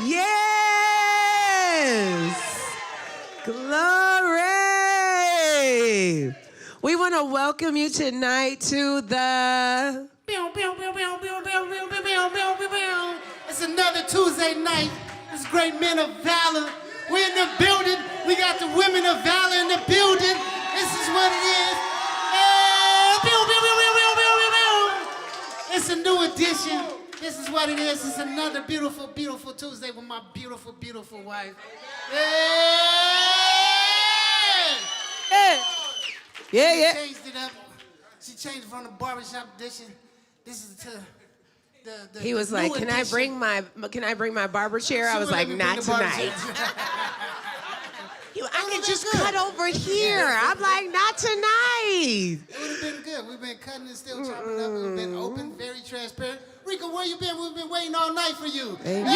Yes. Glory. We want to welcome you tonight to the... It's another Tuesday night. It's great men of valor. We're in the building. We got the women of valor in the building. This is what it is. It's a new edition. This is what it is. It's another beautiful, beautiful Tuesday with my beautiful, beautiful wife. Yeah. She changed it up. She changed from the barbershop edition. This is to the He was like, "Can I bring my barber chair?" I was like, "Not tonight." I could just cut over here. I'm like, "Not tonight." It would have been good. We've been cutting and still chopping it up. We've been open, very transparent. Rico, where you been? We've been waiting all night for you. Amen.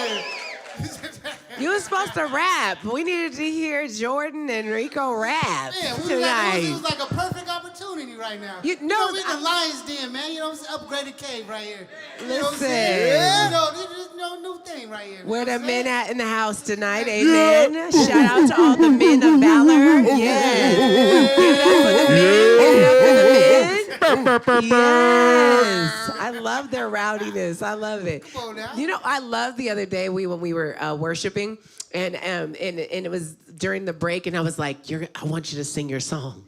Yay! You were supposed to rap. We needed to hear Jordan and Rico rap tonight. It was like a perfect opportunity right now. We in the Lion's Den, man. You know what I'm saying? Upgraded cave right here. Listen. You know what I'm saying? You know, this is no new thing right here. Where the men at in the house tonight, amen. Yeah. Shout out to all the men of valor. Yeah. Give it up for the men. Give it up for the men. Yes. I love their rowdiness. I love it. Come on now. You know, I love the other day when we were worshiping, and it was during the break, and I was like, I want you to sing your song.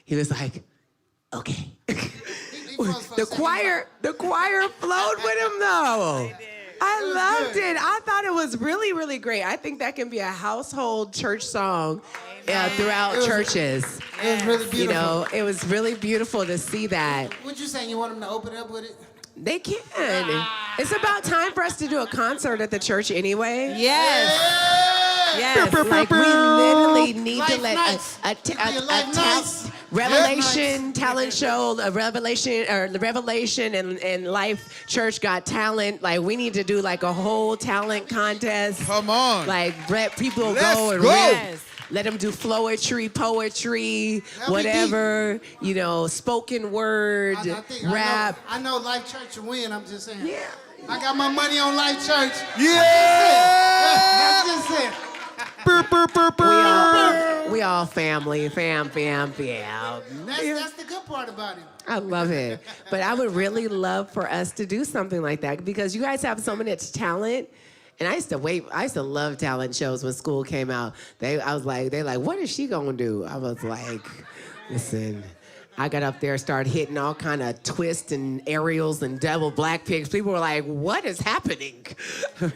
He was like, okay. The choir flowed with him though. I loved it. I thought it was really, really great. I think that can be a household church song throughout churches. It was really beautiful. You know, it was really beautiful to see that. What you saying? You want them to open up with it? They can. It's about time for us to do a concert at the church anyway. Yes. Yes. Like we literally need Life to let nice. Revelation talent show, Revelation and Life Church Got Talent. Like we need to do like a whole talent contest. Come on. Like people go and let them do poetry, whatever, you know, spoken word, rap. I know Life Church will win, I'm just saying. Yeah. I got my money on Life Church. Yeah. That's just it. We all family, fam. That's the good part about it. I love it. But I would really love for us to do something like that because you guys have so much talent. And I used to love talent shows when school came out. They're like, what is she gonna do? I was like, listen, I got up there, started hitting all kind of twists and aerials and double black pigs. People were like, what is happening? I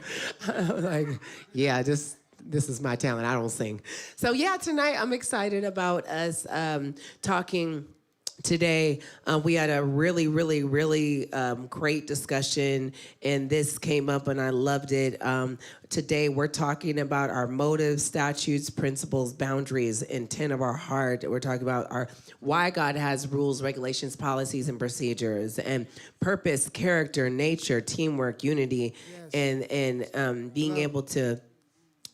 was like, yeah, this is my talent. I don't sing. So yeah, tonight I'm excited about us talking. Today, we had a really, really, really great discussion, and this came up, and I loved it. Today, we're talking about our motives, statutes, principles, boundaries, intent of our heart. We're talking about why God has rules, regulations, policies, and procedures, and purpose, character, nature, teamwork, unity, and being able to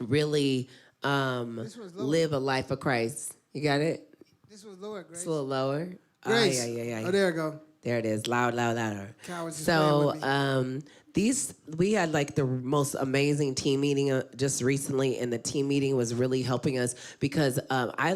really live a life of Christ. You got it? This was lower, Grace. It's a little lower. Grace. Yeah. Oh, there we go. There it is. Louder. So, we had like the most amazing team meeting just recently, and the team meeting was really helping us because I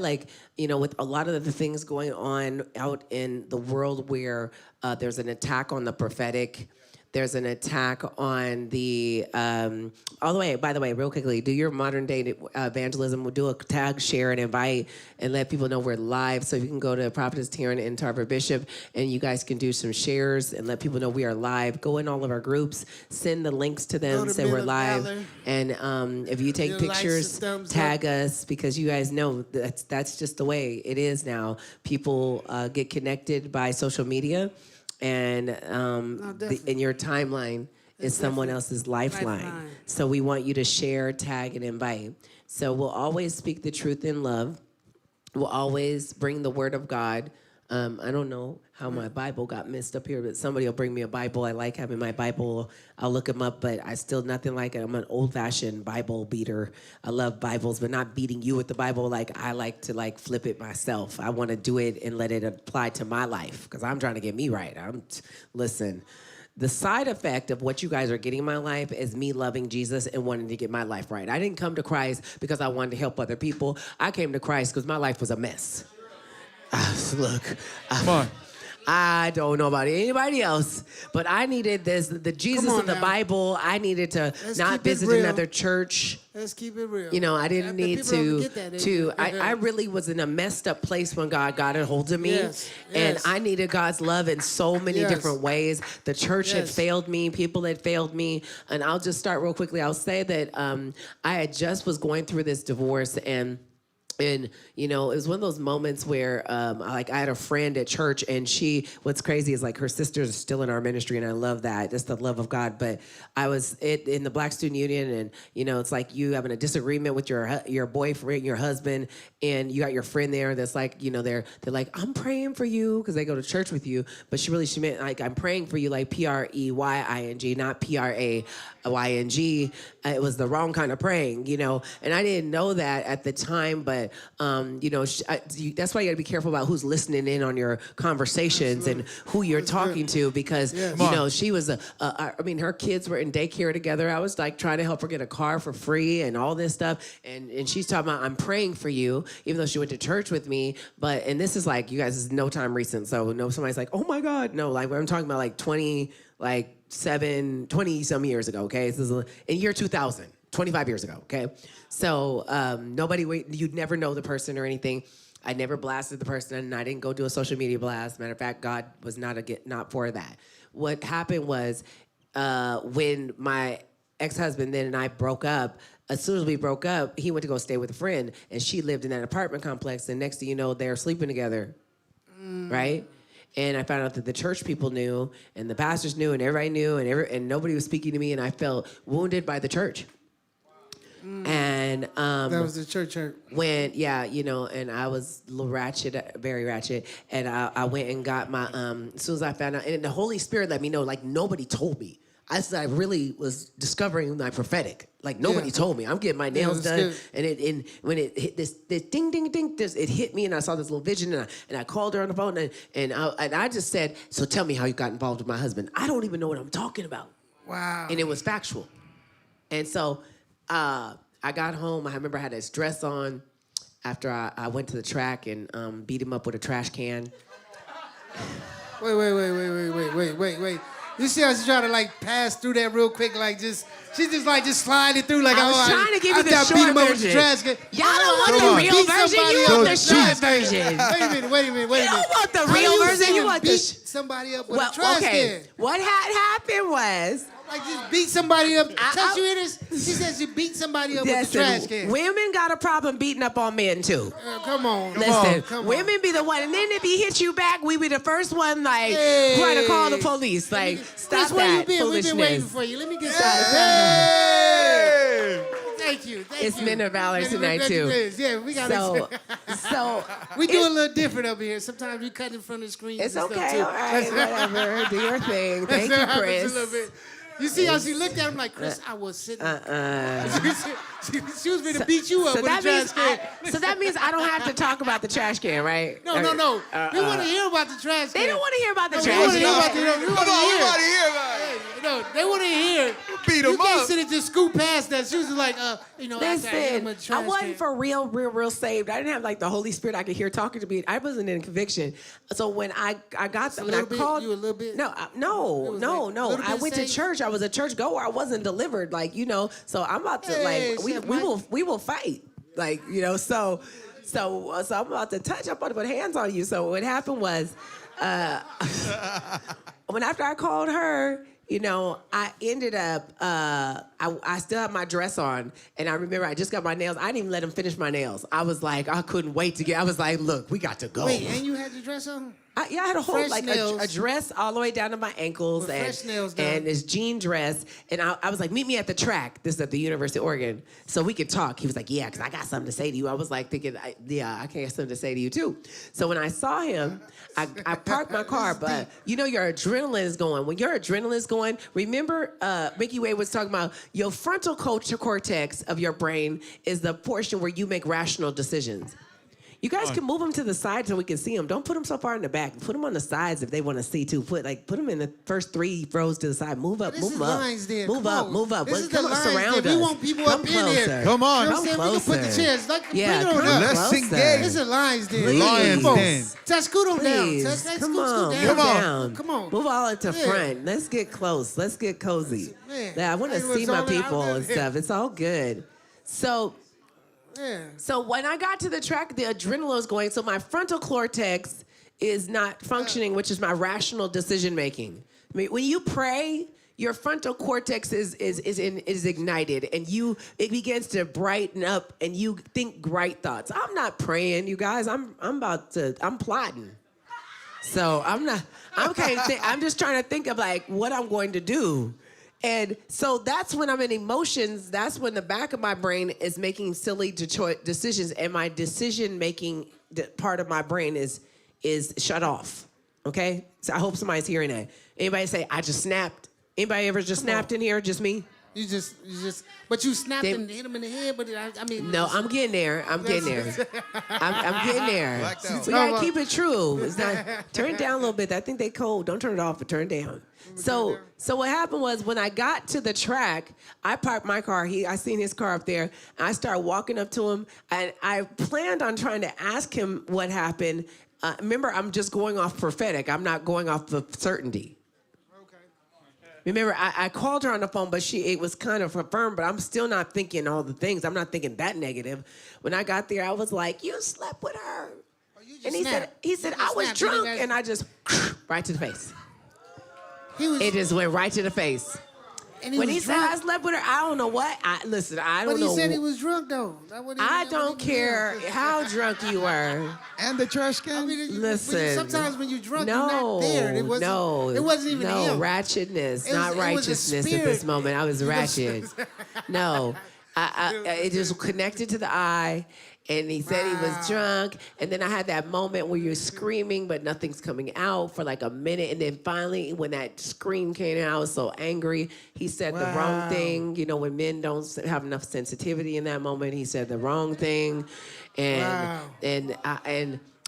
with a lot of the things going on out in the world where there's an attack on the prophetic. There's an attack on the, by the way, real quickly, do your modern day evangelism. We'll do a tag, share, and invite, and let people know we're live. So you can go to Prophetess Taryn and Tarver Bishop, and you guys can do some shares and let people know we are live. Go in all of our groups, send the links to them, say we're live. Valor. And if you take pictures, tag us, because you guys know that's just the way it is now. People get connected by social media. And in your timeline is someone else's lifeline. So we want you to share, tag, and invite. So we'll always speak the truth in love. We'll always bring the word of God. I don't know how my Bible got messed up here, but somebody will bring me a Bible. I like having my Bible. I'll look them up, but I still nothing like it. I'm an old-fashioned Bible beater. I love Bibles, but not beating you with the Bible. Like I like to flip it myself. I want to do it and let it apply to my life because I'm trying to get me right. Listen. the side effect of what you guys are getting in my life is me loving Jesus and wanting to get my life right. I didn't come to Christ because I wanted to help other people. I came to Christ because my life was a mess. Look, come on. I don't know about anybody else, but I needed the Jesus of the Bible. I needed to not visit another church. Let's keep it real. You know, I didn't need I really was in a messed up place when God got a hold of me. Yes. And I needed God's love in so many different ways. The church had failed me. People had failed me. And I'll just start real quickly. I'll say that I had just was going through this divorce, and you know, it was one of those moments where, like, I had a friend at church, and what's crazy is, like, her sisters are still in our ministry, and I love that. That's the love of God. But I was in the Black Student Union, and, you know, it's like you having a disagreement with your boyfriend, your husband, and you got your friend there that's like, you know, they're like, I'm praying for you, because they go to church with you. But she meant, like, I'm praying for you, like, Preying, not Praying. It was the wrong kind of praying, you know, and I didn't know that at the time, but, you know, that's why you gotta be careful about who's listening in on your conversations and who you're talking to, because, you know, she was I mean, her kids were in daycare together. I was like trying to help her get a car for free and all this stuff. And she's talking about, I'm praying for you, even though she went to church with me. And this is like, you guys, this is no time recent. So somebody's like, oh my God, no, like I'm talking about like 20 some years ago, okay? This is in year 2000, 25 years ago, okay? So you'd never know the person or anything. I never blasted the person, and I didn't go do a social media blast. Matter of fact, God was not for that. What happened was when my ex-husband then and I broke up, as soon as we broke up, he went to go stay with a friend, and she lived in that apartment complex, and next thing you know, they're sleeping together, right? And I found out that the church people knew, and the pastors knew, and everybody knew, and nobody was speaking to me, and I felt wounded by the church. And that was the church hurt. You know, and I was a little ratchet, very ratchet, and I went and got my as soon as I found out, and the Holy Spirit let me know, like nobody told me. I really was discovering my prophetic. Like nobody told me. I'm getting my nails done, and when it hit this ding ding ding, it hit me, and I saw this little vision, and I called her on the phone, and I just said, so tell me how you got involved with my husband. I don't even know what I'm talking about. Wow. And it was factual, and so I got home. I remember I had this dress on after I went to the track and beat him up with a trash can. Wait. You see how she trying to like pass through that real quick, like she's just sliding through like I was trying to give you the short version. Y'all don't want the real version. You want the short version. Wait a minute. You don't want the real version. You want beat somebody up with a trash can. What had happened was, like just beat somebody up. Touch you in this? She said she beat somebody up with a trash can. Women got a problem beating up on men too. Come on. Women be the one, and then if he hit you back, we be the first one like trying to call the police. Like stop that foolishness. We've been waiting for you. Let me get started. Thank you. It's Men of Valor tonight too. Yeah, we got so we do a little different over here. Sometimes we cut in front of the screen. It's okay. All right, whatever. Do your thing. Thank you, Chris. You see how she looked at him like, Chris, I was sitting. She was going to beat you up with a trash can. So that means I don't have to talk about the trash can, right? No. They want to hear about the trash can. They don't want to hear about the trash can. No, they want to hear. Beat them up. You can't sit and just scoot past that. She was like, listen, I wasn't for real saved. I didn't have like the Holy Spirit I could hear talking to me. I wasn't in conviction. So when I got when I called, you a little bit. No. I went to church. I was a church goer. I wasn't delivered, like So I'm about to we will fight, like So I'm about to touch. I'm about to put hands on you. So what happened was, after I called her. I ended up, I still have my dress on, and I remember I just got my nails. I didn't even let him finish my nails. I was like, I couldn't wait to I was like, look, we got to go. Wait, and you had the dress on? I had a whole, a dress all the way down to my ankles, and this jean dress, and I was like, meet me at the track. This is at the University of Oregon, so we could talk. He was like, yeah, because I got something to say to you. I was like thinking, I can have something to say to you too. So when I saw him, I parked my car, but your adrenaline is going. When your adrenaline is going, remember Mickey Way was talking about your frontal cortex of your brain is the portion where you make rational decisions. You guys can move them to the side so we can see them. Don't put them so far in the back. Put them on the sides if they want to see too. Put them in the first 3 rows to the side. Move up, move up. Move up, move up. This is Come the on, lines surround there. us. We want people Come up in closer. here. Come on. You know what I'm saying? We can put the closer. chairs. Yeah, bring it on come up. Let's closer. engage. This is Lions Den. Please. Lions Come on. Den. Touch, scoot them down. Please, Touch, come scoot on, down. move Come on. down. Come on. Move all into Yeah. front. Let's get close. Let's get cozy. Man, Yeah, I want to I was see my all in- people I was and in- stuff. It's all good. Yeah. So when I got to the track, the adrenaline was going. So my frontal cortex is not functioning, which is my rational decision making. I mean, when you pray, your frontal cortex is ignited, and it begins to brighten up, and you think right thoughts. I'm not praying, you guys. I'm plotting. So I'm just trying to think of like what I'm going to do. And so that's when I'm in emotions. That's when the back of my brain is making silly decisions, and my decision-making part of my brain is shut off. Okay? So I hope somebody's hearing that. Anybody say, I just snapped? Anybody ever just snapped in here? Just me? You just, but you snapped and hit him in the head. But I mean, No, I'm getting there. I'm getting there. I'm getting there. Blacked out. We gotta keep it true. It's not turn it down a little bit. I think they cold. Don't turn it off, but turn it down. So what happened was when I got to the track, I parked my car. I seen his car up there. And I started walking up to him, and I planned on trying to ask him what happened. Remember, I'm just going off prophetic. I'm not going off the certainty. Remember, I called her on the phone, but it was kind of affirmed, but I'm still not thinking all the things. I'm not thinking that negative. When I got there, I was like, you slept with her. And he said, I was drunk, and I just, right to the face. It just went right to the face. And when he said I slept with her, I don't know what. I don't know. But he said he was drunk, though. I don't care how drunk you were. And the trash can? Listen. Sometimes when you're drunk, you're not there. It wasn't even him. Ratchetness, not righteousness at this moment. I was ratchet. No. It just connected to the eye. And he said he was drunk. And then I had that moment where you're screaming, but nothing's coming out for like a minute. And then finally, when that scream came out, I was so angry. He said the wrong thing. You know, when men don't have enough sensitivity in that moment, he said the wrong thing. And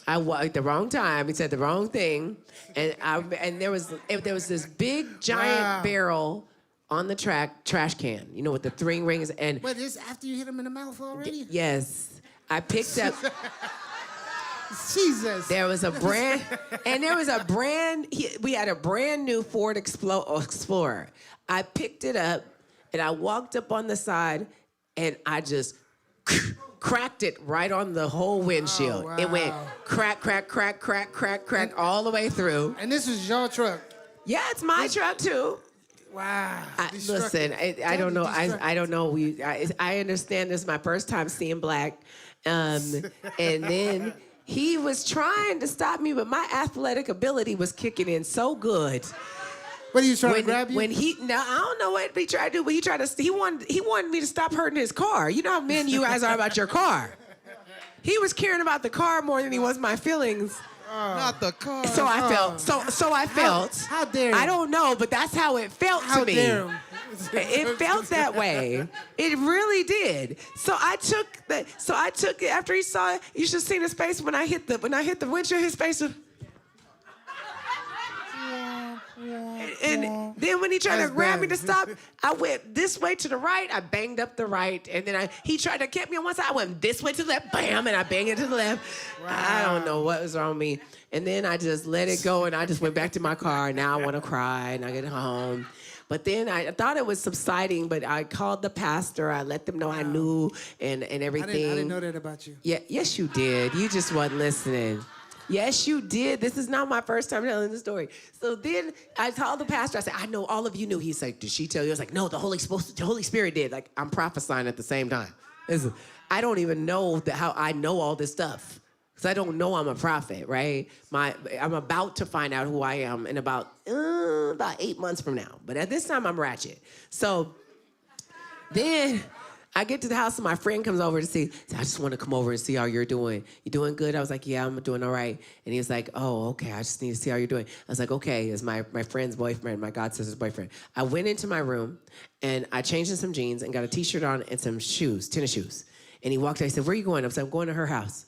I walked the wrong time. He said the wrong thing. And there was this big, giant barrel on the trash can, you know, with the 3 rings. But it's after you hit him in the mouth already? Yes. I picked up. Jesus. There was a brand, we had a brand new Ford Explorer. I picked it up and I walked up on the side and I just cracked it right on the whole windshield. Oh, wow. It went crack, crack, crack, crack, crack, crack all the way through. And this was your truck? Yeah, it's my truck too. Wow. Listen, I don't know. I don't know. I understand this is my first time seeing black. And then he was trying to stop me, but my athletic ability was kicking in so good. What are you trying to grab you? I don't know what he tried to do, but he wanted me to stop hurting his car. You know how men you guys are about your car. He was caring about the car more than he was my feelings. Not the car. So I felt. So I felt. How dare you? I don't know, but that's how it felt to me. Dare him? It felt that way. It really did. So I took it after he saw it. You should have seen his face when I hit the windshield. His face was. And then when he tried to grab me to stop, I went this way to the right. I banged up the right, and then he tried to keep me on one side. I went this way to the left, bam, and I banged it to the left. Wow. I don't know what was wrong with me. And then I just let it go, and I just went back to my car. And now I want to cry, and I get home. But then I thought it was subsiding, but I called the pastor. I let them know I knew and everything. I didn't know that about you. Yeah, yes, you did. You just wasn't listening. Yes, you did. This is not my first time telling the story. So then I called the pastor. I said, I know all of you knew. He's like, did she tell you? I was like, no, the Holy Spirit did. Like, I'm prophesying at the same time. I don't even know how I know all this stuff. Because I don't know I'm a prophet, right? I'm about to find out who I am in about 8 months from now. But at this time, I'm ratchet. So then I get to the house and my friend comes over to see. I just want to come over and see how you're doing. You doing good? I was like, yeah, I'm doing all right. And he was like, oh, okay, I just need to see how you're doing. I was like, okay, it's my friend's boyfriend, my god sister's boyfriend. I went into my room and I changed in some jeans and got a t-shirt on and some shoes, tennis shoes. And he walked out, he said, where are you going? I was like, I'm going to her house.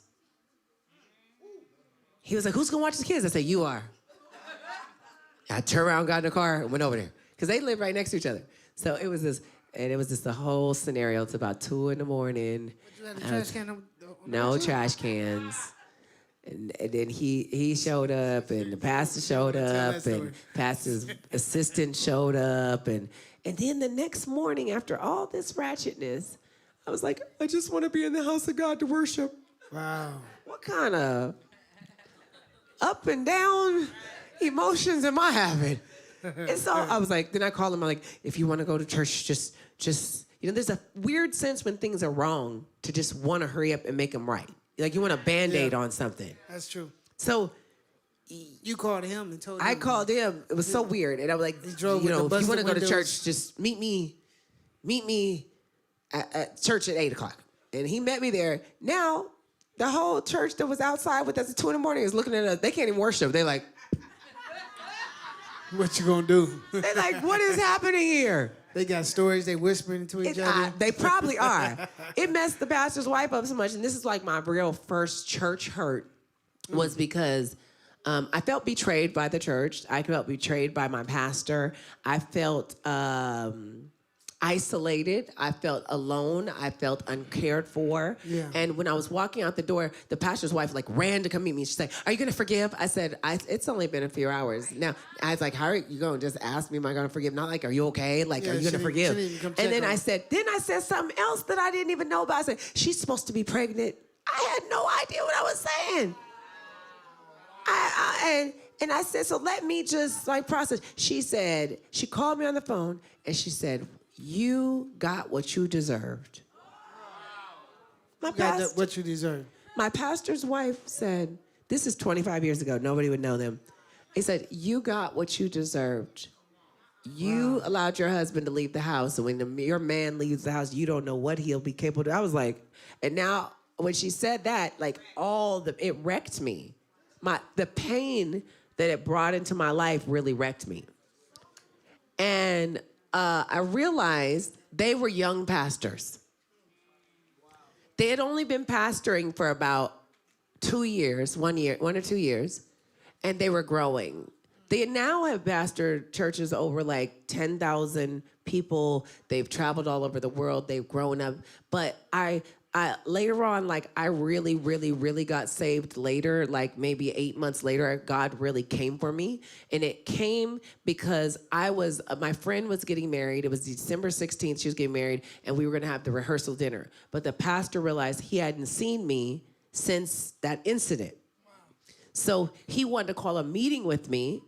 he was like, who's gonna watch the kids? I said, you are. I turned around, got in the car, and went over there. Because they live right next to each other. So it was just the whole scenario. It's about 2 in the morning. But you had a trash can on No trash cans. And then he showed up, and the pastor showed up, and pastor's assistant showed up. And then the next morning, after all this ratchetness, I was like, I just want to be in the house of God to worship. Wow. What kind of up and down emotions am I having? And so I was like, then I called him, I'm like, if you want to go to church, just, there's a weird sense when things are wrong to just want to hurry up and make them right. Like you want a Band-Aid on something. That's true. So you called him and told him. I called him. It was so weird. And I was like, if you want to go to church, just meet me at church at 8 o'clock. And he met me there. Now, the whole church that was outside with us at 2 in the morning is looking at us. They can't even worship. They're like, what you gonna do? They're like, what is happening here? They got stories. They whispering to each other. They probably are. It messed the pastor's wife up so much. And this is like my real first church hurt was because I felt betrayed by the church. I felt betrayed by my pastor. I felt isolated. I felt alone. I felt uncared for. Yeah. And when I was walking out the door, the pastor's wife ran to come meet me. She's like, are you going to forgive? I said, it's only been a few hours. Now, I was like, how are you going to just ask me, am I going to forgive? Not like, are you okay? Like, are you going to forgive? And then I said something else that I didn't even know about. I said, she's supposed to be pregnant. I had no idea what I was saying. And I said, so let me just process. She said, she called me on the phone and she said, you got what you deserved. What you deserve. My pastor's wife said, this is 25 years ago. Nobody would know them. He said, you got what you deserved. You allowed your husband to leave the house. And when your man leaves the house, you don't know what he'll be capable of. I was like, and now when she said that, it wrecked me. The pain that it brought into my life really wrecked me. And I realized they were young pastors. They had only been pastoring for about 2 years, 1 or 2 years, and they were growing. They now have pastored churches over 10,000 people. They've traveled all over the world. They've grown up. But I later on, I really, really, really got saved later, maybe 8 months later, God really came for me. And it came because my friend was getting married. It was December 16th, she was getting married, and we were gonna have the rehearsal dinner. But the pastor realized he hadn't seen me since that incident. Wow. So he wanted to call a meeting with me,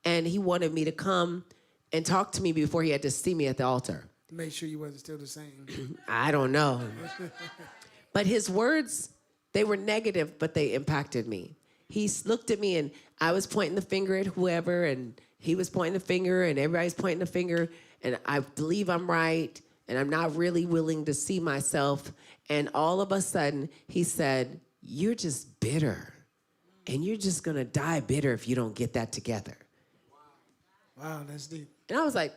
and he wanted me to come and talk to me before he had to see me at the altar. Make sure you wasn't still the same. I don't know. But his words, they were negative, but they impacted me. He looked at me, and I was pointing the finger at whoever, and he was pointing the finger, and everybody's pointing the finger, and I believe I'm right, and I'm not really willing to see myself. And all of a sudden, he said, you're just bitter, and you're just going to die bitter if you don't get that together. Wow, that's deep. And I was like,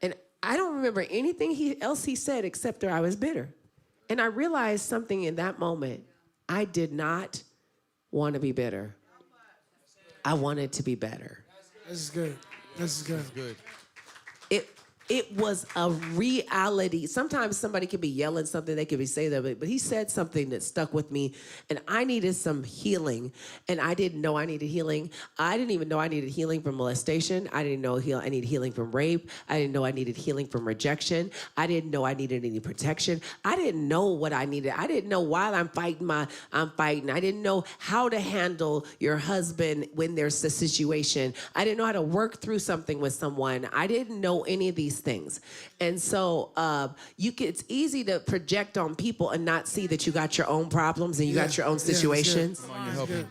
And I don't remember anything else he said except that I was bitter. And I realized something in that moment. I did not want to be bitter. I wanted to be better. This is good. This is good. That's good. It was a reality. Sometimes somebody could be yelling something, they could be saying that, but he said something that stuck with me, and I needed some healing, and I didn't know I needed healing. I didn't even know I needed healing from molestation. I didn't know I needed healing from rape. I didn't know I needed healing from rejection. I didn't know I needed any protection. I didn't know what I needed. I didn't know while I'm fighting. I didn't know how to handle your husband when there's a situation. I didn't know how to work through something with someone. I didn't know any of these things. And so it's easy to project on people and not see that you got your own problems and you got your own situations.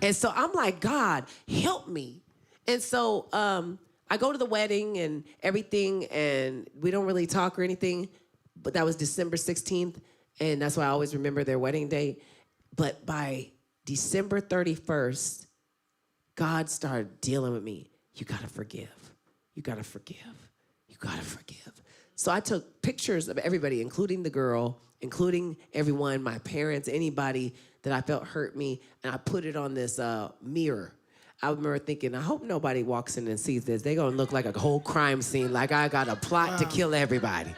And so I'm like, God, help me. And so I go to the wedding and everything, and we don't really talk or anything, but that was December 16th, and that's why I always remember their wedding date. But by December 31st, God started dealing with me. You gotta forgive. You gotta forgive. You gotta forgive. So I took pictures of everybody, including the girl, including everyone, my parents, anybody that I felt hurt me, and I put it on this mirror. I remember thinking, I hope nobody walks in and sees this. They're going to look like a whole crime scene, like I got a plot to kill everybody.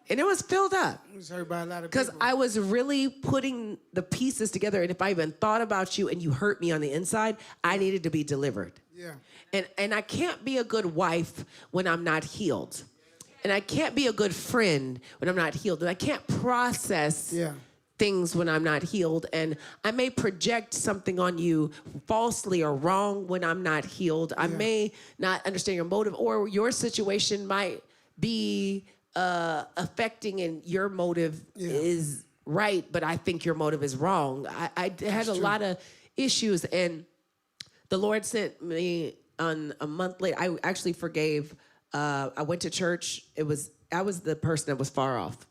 And it was filled up. It was heard by a lot of because people. I was really putting the pieces together. And if I even thought about you and you hurt me on the inside, I needed to be delivered. Yeah. And I can't be a good wife when I'm not healed. And I can't be a good friend when I'm not healed. And I can't process things when I'm not healed. And I may project something on you falsely or wrong when I'm not healed. I may not understand your motive, or your situation might be affecting, and your motive is right, but I think your motive is wrong. I had a lot of issues, and the Lord sent me on a month later. I actually forgave. I went to church. I was the person that was far off.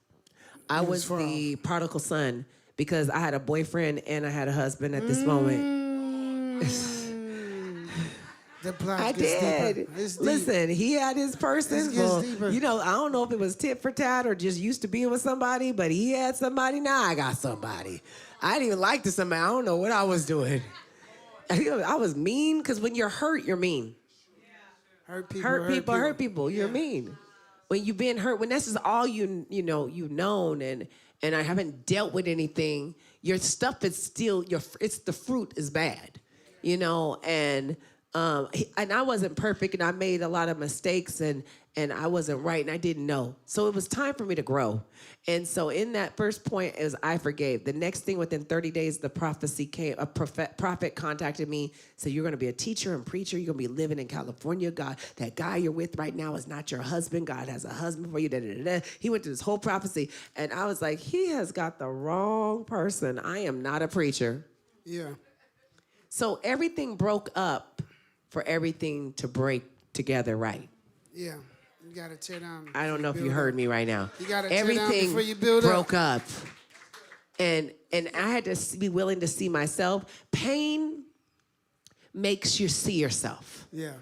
I was the prodigal son because I had a boyfriend and I had a husband at this moment. The plot I gets did. deeper. It's deep. Listen, he had his person. It gets deeper. You know, I don't know if it was tit for tat or just used to being with somebody, but he had somebody. Now I got somebody. I didn't even like the somebody. I don't know what I was doing. I was mean because when you're hurt, you're mean. Hurt people. You're mean. When you've been hurt, when this is all you've known, and I haven't dealt with anything, your stuff is still it's the fruit is bad, and I wasn't perfect, and I made a lot of mistakes, and I wasn't right, and I didn't know. So it was time for me to grow. And so in that first point is I forgave. The next thing, within 30 days, the prophecy came. A prophet contacted me, said, you're going to be a teacher and preacher. You're going to be living in California. God, that guy you're with right now is not your husband. God has a husband for you. Da, da, da, da. He went through this whole prophecy. And I was like, he has got the wrong person. I am not a preacher. Yeah. So everything broke up for everything to break together right. Yeah. You gotta tear down. I don't know if you heard me right now. You gotta tear down before you build up. Broke up. And I had to be willing to see myself. Pain makes you see yourself. Yeah.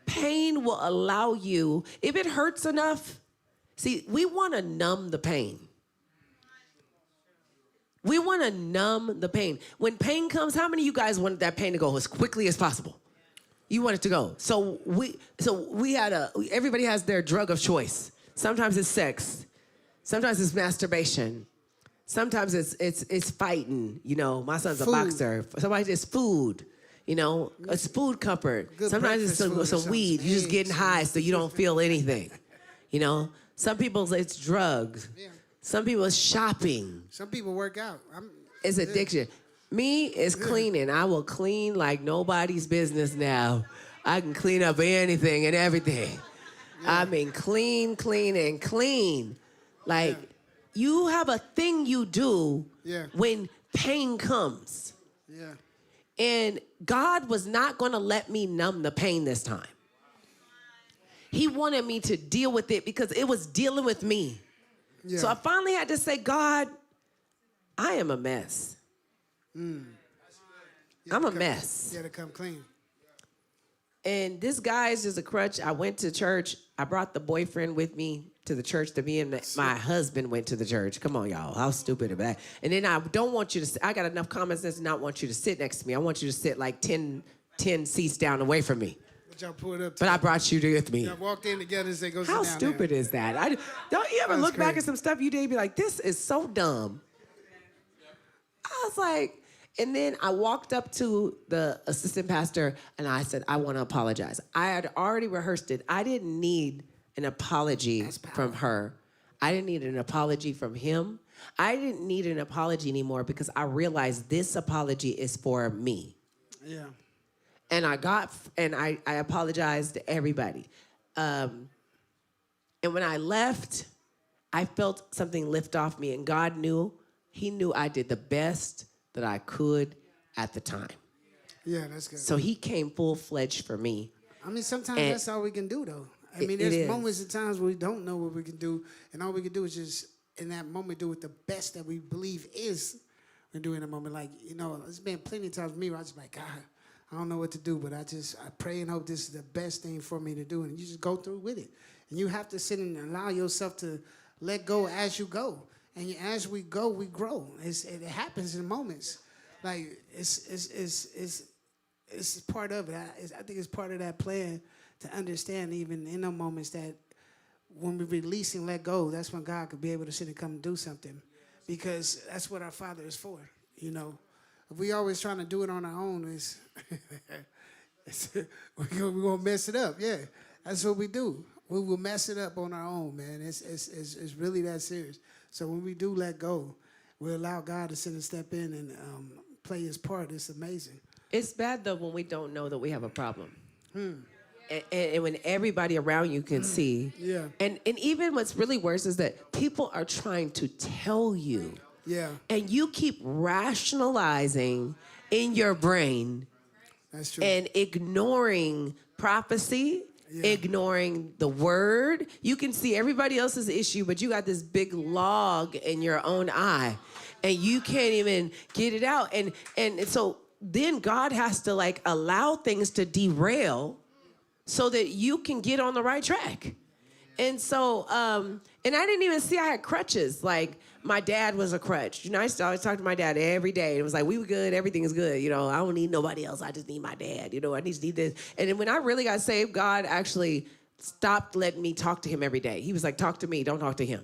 Pain will allow you, if it hurts enough, see, we want to numb the pain. We want to numb the pain. When pain comes, how many of you guys wanted that pain to go as quickly as possible? You want it to go. So we had everybody has their drug of choice. Sometimes it's sex. Sometimes it's masturbation. Sometimes it's fighting. My son's a boxer. Sometimes it's food. It's food comfort. Good Sometimes it's some weed. You're just getting high so you don't feel anything. Some people it's drugs. Yeah. Some people it's shopping. Some people work out. It's addiction. Me is cleaning. I will clean like nobody's business now. I can clean up anything and everything. Yeah. I mean, clean. Like, you have a thing you do when pain comes. Yeah. And God was not going to let me numb the pain this time. He wanted me to deal with it because it was dealing with me. Yeah. So I finally had to say, God, I am a mess. I'm a mess. You gotta come clean. And this guy is just a crutch. I went to church. I brought the boyfriend with me to the church to be in. My husband went to the church. Come on, y'all. How stupid is that? And then I don't want you to. I got enough common sense to not want you to sit next to me. I want you to sit like 10 seats down away from me. But y'all pulled up. But I brought you with me. Y'all walked in together and said, "Go sit down." How stupid is that? Don't you ever look back at some stuff you did and be like, "This is so dumb." I was like. And then I walked up to the assistant pastor and I said, I want to apologize. I had already rehearsed it. I didn't need an apology from her. I didn't need an apology from him. I didn't need an apology anymore because I realized this apology is for me. Yeah. And I apologized to everybody. And when I left, I felt something lift off me, and God knew, he knew I did the best that I could at the time. Yeah, that's good. So he came full-fledged for me. I mean, sometimes that's all we can do, though. I mean, there's moments and times where we don't know what we can do, and all we can do is just, in that moment, do it the best that we believe is we do in a moment. Like, there's been plenty of times me where I just like, God, I don't know what to do, but I pray and hope this is the best thing for me to do, and you just go through with it. And you have to sit and allow yourself to let go as you go. And as we go, we grow. It happens in moments. Like it's part of it. I think it's part of that plan to understand even in the moments that when we release and let go, that's when God could be able to sit and come and do something, because that's what our Father is for. You know, if we always trying to do it on our own, we're gonna mess it up. Yeah, that's what we do. We will mess it up on our own, man. It's really that serious. So when we do let go, we allow God to sit and step in and play his part. It's amazing. It's bad, though, when we don't know that we have a problem. And when everybody around you can see. Yeah. And even what's really worse is that people are trying to tell you. Yeah. And you keep rationalizing in your brain. That's true. And ignoring prophecy, ignoring the word. You can see everybody else's issue, but you got this big log in your own eye. And you can't even get it out. And so then God has to like allow things to derail so that you can get on the right track. And so, and I didn't even see I had crutches. Like my dad was a crutch. You know, I used to always talk to my dad every day. It was like, we were good, everything is good. You know, I don't need nobody else. I just need my dad. You know, I just need this. And then when I really got saved, God actually stopped letting me talk to him every day. He was like, talk to me, don't talk to him.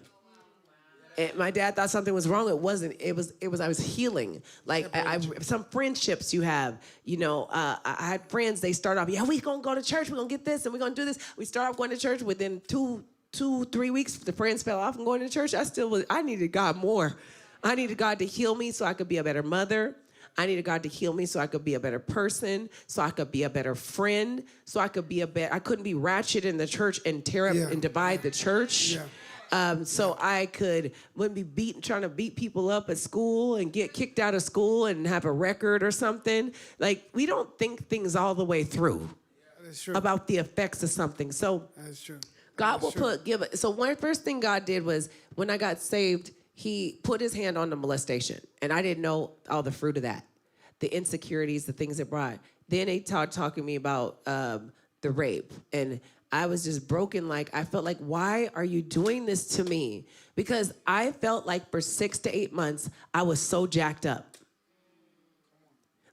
And my dad thought something was wrong. It wasn't. It was. I was healing. Like I some friendships you have. You know, I had friends. They start off. Yeah, we gonna go to church. We gonna get this, and we gonna do this. We start off going to church. Within 2-3 weeks, the friends fell off and going to church. I needed God more. I needed God to heal me so I could be a better mother. I needed God to heal me so I could be a better person, so I could be a better friend, so I could be I couldn't be ratchet in the church and tear up and divide the church. Yeah. So I wouldn't be trying to beat people up at school and get kicked out of school and have a record or something. Like, we don't think things all the way through about the effects of something. So that's true. God will so first thing God did was when I got saved, he put his hand on the molestation. And I didn't know all the fruit of that, the insecurities, the things it brought. Then he talking to me about the rape. And I was just broken. Like, I felt like, why are you doing this to me? Because I felt like for 6 to 8 months, I was so jacked up.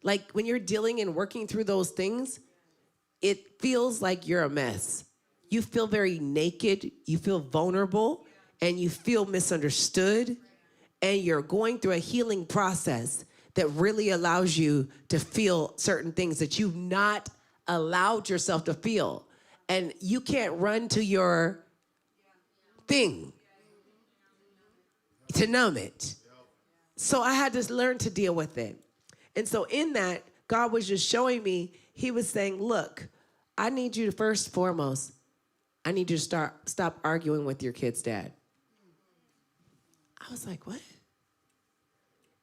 Like, when you're dealing and working through those things, it feels like you're a mess. You feel very naked, you feel vulnerable, and you feel misunderstood, and you're going through a healing process that really allows you to feel certain things that you've not allowed yourself to feel. And you can't run to your thing to numb it. So I had to learn to deal with it. And so in that, God was just showing me, he was saying, look, I need you to first and foremost, I need you to stop arguing with your kid's dad. I was like, what?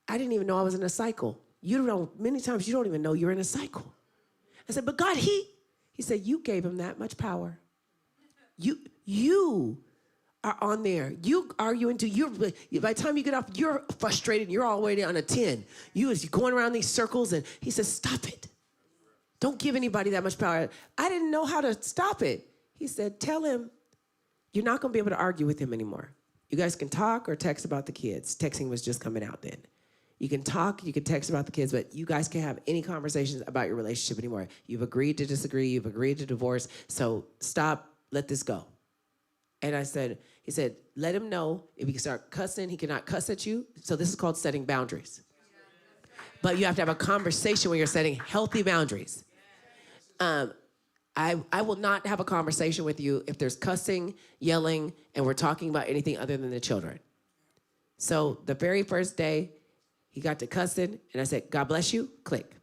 I didn't even know I was in a cycle. You don't, many times you don't even know you're in a cycle. I said, but God, he said, you gave him that much power. You are on there. You arguing by the time you get off, you're frustrated. You're all the way down on a 10. You're going around these circles, and he says, stop it. Don't give anybody that much power. I didn't know how to stop it. He said, tell him you're not going to be able to argue with him anymore. You guys can talk or text about the kids. Texting was just coming out then. You can talk, you can text about the kids, but you guys can't have any conversations about your relationship anymore. You've agreed to disagree. You've agreed to divorce. So stop, let this go. And he said, let him know if he can start cussing, he cannot cuss at you. So this is called setting boundaries. But you have to have a conversation when you're setting healthy boundaries. I will not have a conversation with you if there's cussing, yelling, and we're talking about anything other than the children. So the very first day, he got to cussing, and I said, God bless you, click.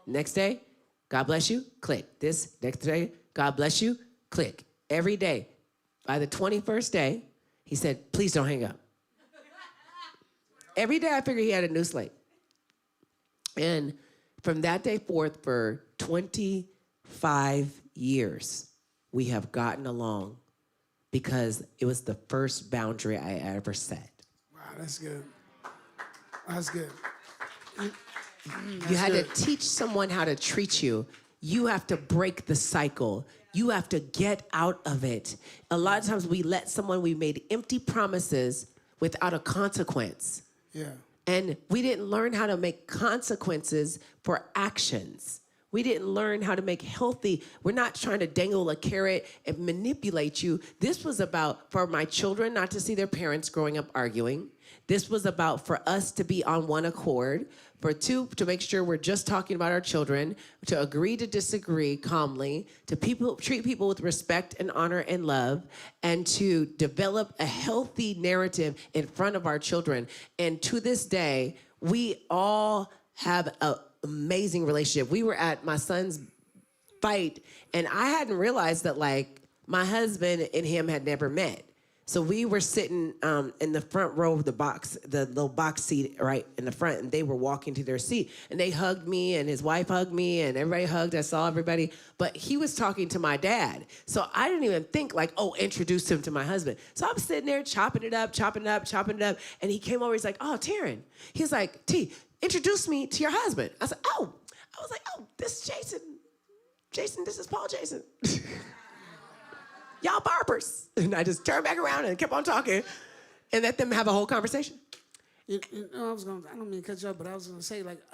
Next day, God bless you, click. This, next day, God bless you, click. Every day. By the 21st day, he said, please don't hang up. Every day I figured he had a new slate. And from that day forth, for 25 years, we have gotten along because it was the first boundary I ever set. Wow, that's good. That's good. You had to teach someone how to treat you. You have to break the cycle. You have to get out of it. A lot of times we made empty promises without a consequence. Yeah. And we didn't learn how to make consequences for actions. We didn't learn how to make healthy. We're not trying to dangle a carrot and manipulate you. This was about for my children not to see their parents growing up arguing. This was about for us to be on one accord. For two, to make sure we're just talking about our children, to agree to disagree calmly, to treat people with respect and honor and love, and to develop a healthy narrative in front of our children. And to this day, we all have an amazing relationship. We were at my son's fight, and I hadn't realized that, like, my husband and him had never met. So we were sitting in the front row of the little box seat right in the front, and they were walking to their seat. And they hugged me, and his wife hugged me, and everybody hugged. I saw everybody. But he was talking to my dad. So I didn't even think, like, oh, introduce him to my husband. So I'm sitting there chopping it up. And he came over. He's like, oh, Taryn. He's like, T, introduce me to your husband. I said, oh. I was like, oh, this is Jason. Jason, this is Paul Jason. Y'all barbers. And I just turned back around and kept on talking and let them have a whole conversation. I don't mean to cut you off, but I was going to say, like, a